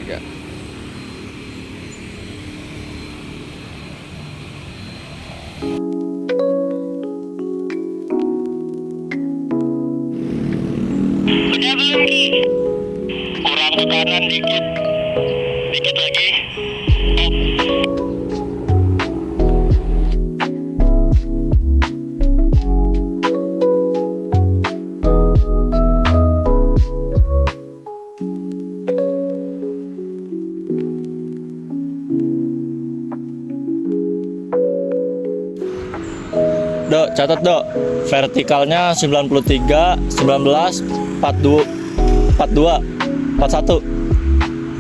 3. Udah belum Ki? Kurang ke kanan dikit. Dikit lagi. Dok, catat dok. Vertikalnya 93, 19, 42, 42, 41,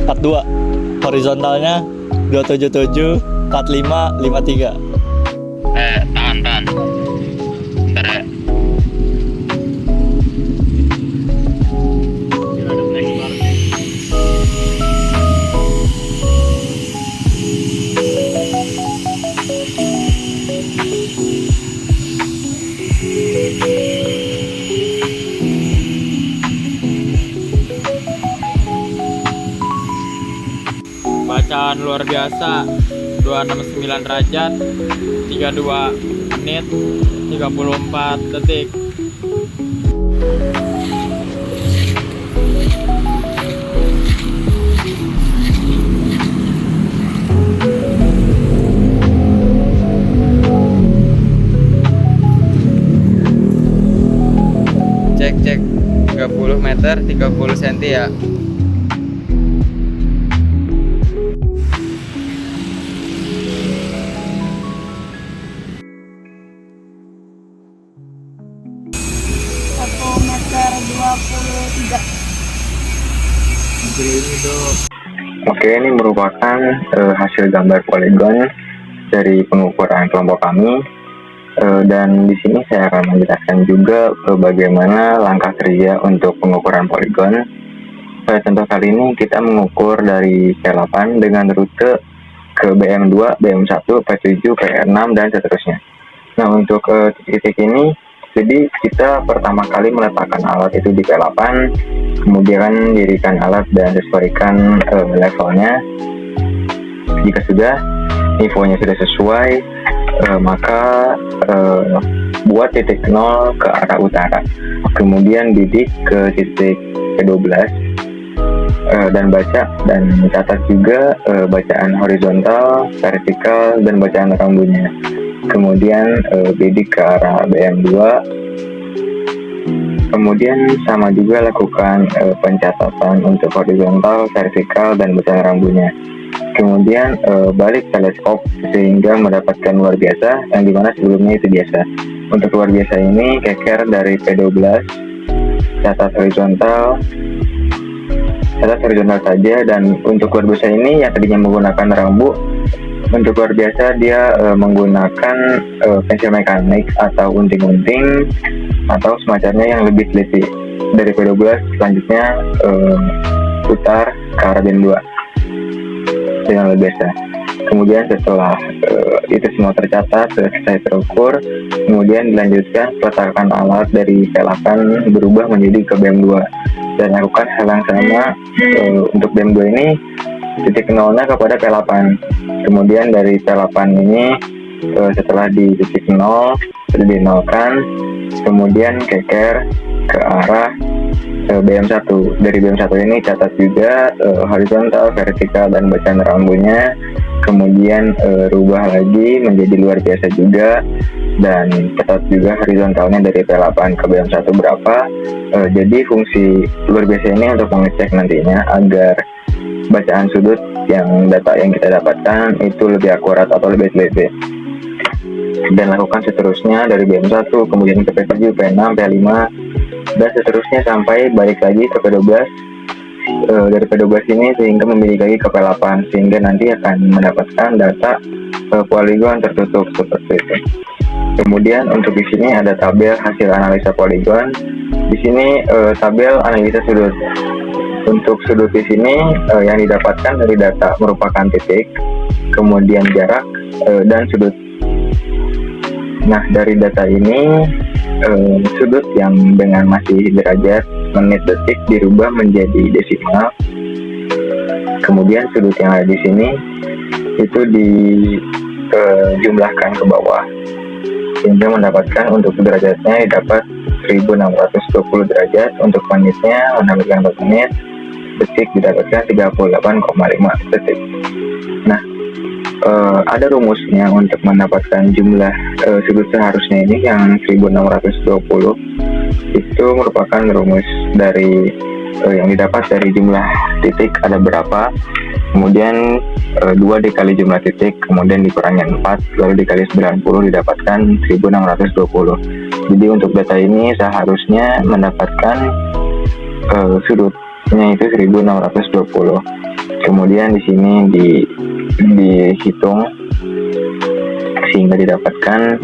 42. Horizontalnya 277, 45, 53. Tahan. Bentar ya. Bacaan luar biasa 269 derajat 32 menit 34 detik. Cek 30 meter 30 cm ya. Meter 23. Oke, ini merupakan hasil gambar poligon dari pengukuran kelompok kami, dan di sini saya akan menjelaskan juga bagaimana langkah kerja untuk pengukuran poligon. Contoh kali ini kita mengukur dari P8 dengan rute ke BM2, BM1, P7, P6 dan seterusnya. Nah, untuk titik-titik ini, jadi kita pertama kali meletakkan alat itu di P8, kemudian dirikan alat dan sesuaikan levelnya. Jika sudah, infonya sudah sesuai, maka buat titik 0 ke arah utara, kemudian bidik ke titik P12, dan baca dan catat juga bacaan horizontal, vertikal, dan bacaan rambunya. Kemudian bidik ke arah BM2, kemudian sama juga lakukan pencatatan untuk horizontal, vertikal, dan bacaan rambunya. Kemudian balik teleskop sehingga mendapatkan luar biasa yang dimana sebelumnya itu biasa. Untuk luar biasa ini keker dari P12, catat horizontal saja, dan untuk luar biasa ini yang tadinya menggunakan rambu, untuk luar biasa dia menggunakan pensil mekanik atau unting-unting atau semacamnya yang lebih teliti. Dari P12 selanjutnya putar ke arah BM2 dengan luar biasa. Kemudian setelah itu semua tercatat, selesai terukur, kemudian dilanjutkan peletakan alat dari P8 berubah menjadi ke BM2 dan lakukan hal yang sama untuk BM2 ini, titik nolnya kepada P8. Kemudian dari P8 ini setelah di titik 0 sudah dinolkan, kemudian keker ke arah BM1. Dari BM1 ini catat juga horizontal, vertikal, dan bacaan rambunya. Kemudian rubah lagi menjadi luar biasa juga, dan catat juga horizontalnya dari P8 ke BM1 berapa. Jadi fungsi luar biasa ini untuk mengecek nantinya agar bacaan sudut yang data yang kita dapatkan itu lebih akurat atau lebih teliti. Dan lakukan seterusnya dari BM1, kemudian ke P7, P6, P5, dan seterusnya sampai balik lagi ke P12. Dari P12 ini sehingga memilih lagi ke P8, sehingga nanti akan mendapatkan data poligon tertutup seperti itu. Kemudian untuk di sini ada tabel hasil analisa poligon. Di sini tabel analisa sudut. Untuk sudut di sini yang didapatkan dari data merupakan titik, kemudian jarak, dan sudut. Nah, dari data ini sudut yang dengan masih derajat, menit, detik dirubah menjadi desimal. Kemudian sudut yang ada di sini itu dijumlahkan ke bawah sehingga mendapatkan untuk derajatnya didapat 1620 derajat, untuk menitnya mendapatkan 4 menit, detik didapatkan 38,5 detik. Nah, ada rumusnya untuk mendapatkan jumlah sudut seharusnya ini yang 1620. Itu merupakan rumus dari yang didapat dari jumlah titik ada berapa, kemudian 2 dikali jumlah titik, kemudian dikurangi 4, lalu dikali 90 didapatkan 1620. Jadi untuk data ini seharusnya mendapatkan sudutnya itu 1620. Kemudian di sini dihitung sehingga didapatkan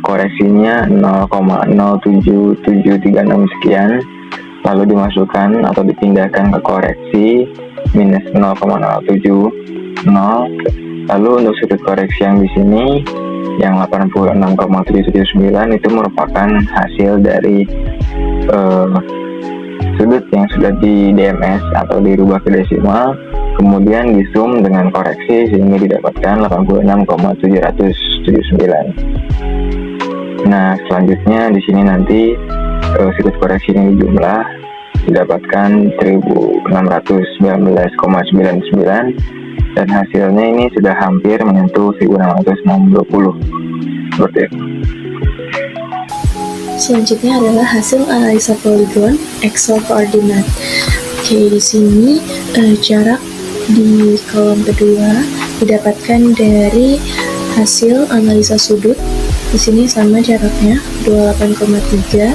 koreksinya 0,07736 sekian, lalu dimasukkan atau dipindahkan ke koreksi minus 0,070. Lalu untuk sudut koreksi yang di sini yang 86,779 itu merupakan hasil dari sudut yang sudah di DMS atau dirubah ke desimal, kemudian disum dengan koreksi sehingga didapatkan 86,779. Nah, selanjutnya di sini nanti sudut koreksi ini dijumlah didapatkan 1619,99 dan hasilnya ini sudah hampir menyentuh 1660 seperti itu. Selanjutnya adalah hasil analisa poligon Excel koordinat. Oke, di sini jarak di kolom kedua didapatkan dari hasil analisa sudut. Di sini sama jaraknya 28,3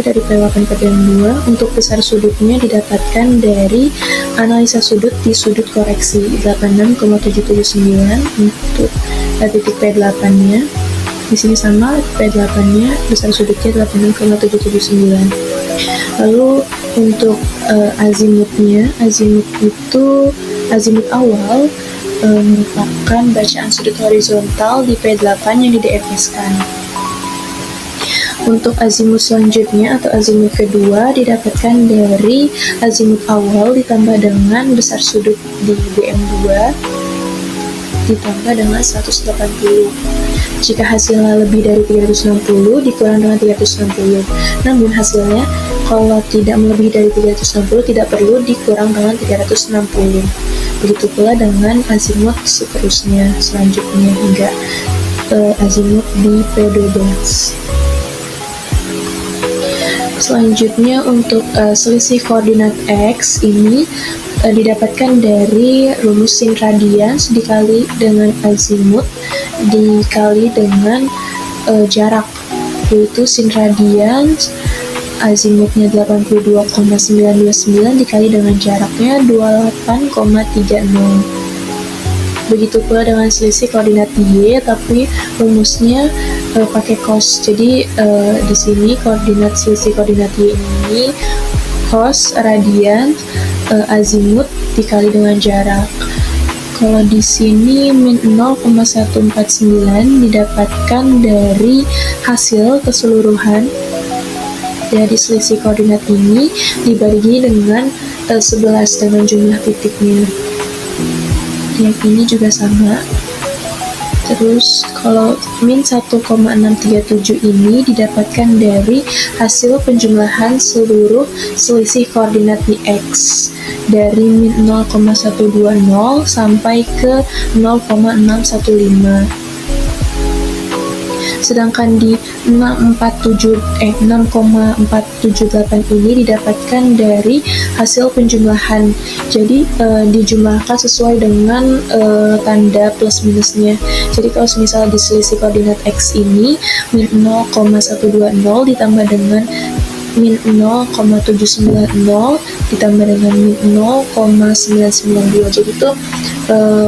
dari P8 ke PM2. Untuk besar sudutnya didapatkan dari analisa sudut di sudut koreksi 86,779 untuk titik P8-nya. Di sini sama P8-nya besar sudutnya 86,779. Lalu untuk azimutnya, azimut itu azimut awal merupakan bacaan sudut horizontal di P8 yang di DFS-kan. Untuk azimut selanjutnya atau azimut kedua didapatkan dari azimut awal ditambah dengan besar sudut di BM2 ditambah dengan 180. Jika hasilnya lebih dari 360 dikurang dengan 360. Namun hasilnya kalau tidak melebihi dari 360 tidak perlu dikurang dengan 360. Begitu pula dengan azimut seterusnya selanjutnya hingga azimut di P12. Selanjutnya untuk selisih koordinat X ini didapatkan dari rumus sin radians dikali dengan azimut dikali dengan jarak, yaitu sin radians azimutnya 82,929 dikali dengan jaraknya 28,30. Begitu pula dengan selisih koordinat Y, tapi rumusnya pakai cos. Jadi di sini koordinat selisih koordinat Y ini cos radian azimut dikali dengan jarak. Kalau di sini min 0,149 didapatkan dari hasil keseluruhan dari selisih koordinat ini dibagi dengan 11 dengan jumlah titiknya. Yang ini juga sama. Terus kalau min 1,637 ini didapatkan dari hasil penjumlahan seluruh selisih koordinat di X dari min 0,120 sampai ke 0,615. Sedangkan di 6,478 ini didapatkan dari hasil penjumlahan. Jadi dijumlahkan sesuai dengan tanda plus minusnya. Jadi kalau misalnya di selisih koordinat X ini min 0,120 ditambah dengan min 0,790 ditambah dengan min 0,992. Jadi itu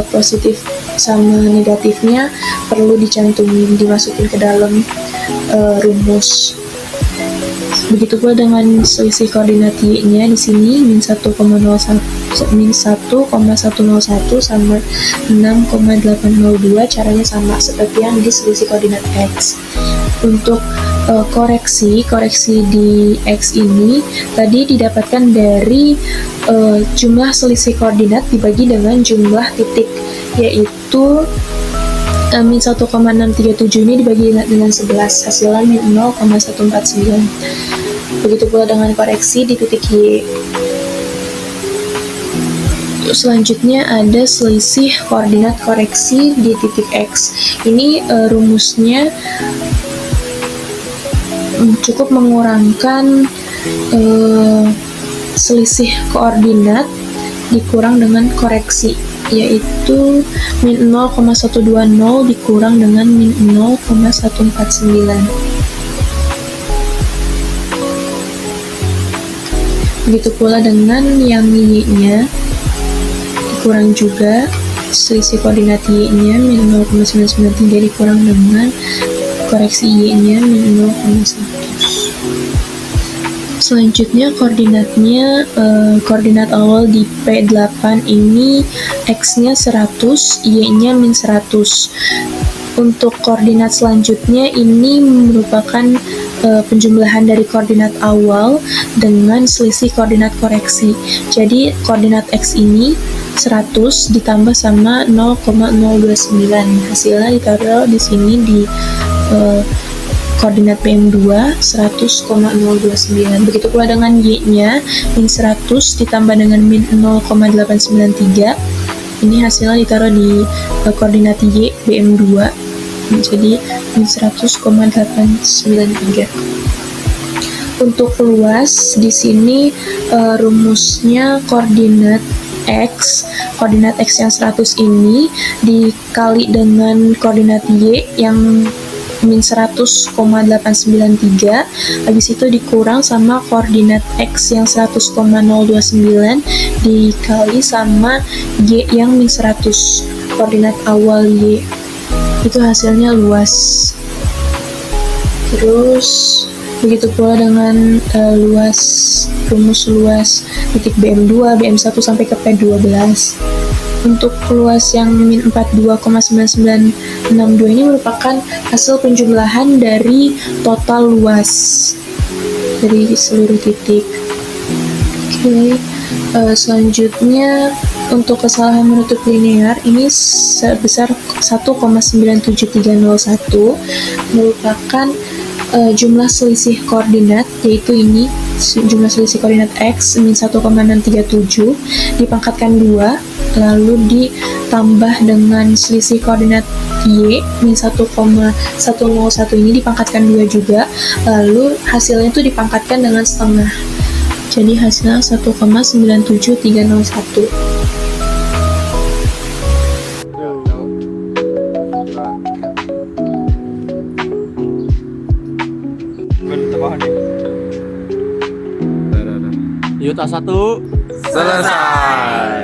positif sama negatifnya perlu dicantumin, dimasukin ke dalam rumus. Begitu pula dengan selisih koordinat y-nya di sini min 1,101 sama 6,802, caranya sama seperti yang di selisih koordinat x. Untuk koreksi di x ini tadi didapatkan dari jumlah selisih koordinat dibagi dengan jumlah titik, yaitu min 1,637 ini dibagi dengan 11, hasilnya min 0,149. Begitu pula dengan koreksi di titik y. Selanjutnya ada selisih koordinat koreksi di titik x. Ini rumusnya cukup mengurangkan selisih koordinat dikurang dengan koreksi, yaitu min 0,120 dikurang dengan min 0,149. Begitu pula dengan yang y-nya dikurang juga, selisih koordinat y-nya min 0,993 dikurang dengan koreksi y-nya min 0,1. Selanjutnya koordinatnya, koordinat awal di P8 ini x-nya 100, y-nya min 100. Untuk koordinat selanjutnya ini merupakan penjumlahan dari koordinat awal dengan selisih koordinat koreksi. Jadi koordinat x ini 100 ditambah sama 0,029. Hasilnya ditaruh di sini di koordinat PM2 100,029. Begitu pula dengan y-nya min 100 ditambah dengan min 0,893. Ini hasilnya ditaruh di koordinat y BM2 jadi min 100,893. Untuk luas di sini rumusnya koordinat x yang 100 ini dikali dengan koordinat y yang min 100,893, habis itu dikurang sama koordinat x yang 100,029 dikali sama y yang min 100, koordinat awal y. Itu hasilnya luas. Terus begitu pula dengan rumus luas titik BM2, BM1 sampai ke P12. Untuk luas yang min 42,9962 ini merupakan hasil penjumlahan dari total luas dari seluruh titik. Oke. Selanjutnya untuk kesalahan menutup linear ini sebesar 1,97301 merupakan jumlah selisih koordinat, yaitu ini jumlah selisih koordinat x min 1,637 dipangkatkan 2 lalu ditambah dengan selisih koordinat y min 1,101 ini dipangkatkan 2 juga, lalu hasilnya itu dipangkatkan dengan setengah, jadi hasilnya 1,97301. Yuta 1 Selesai.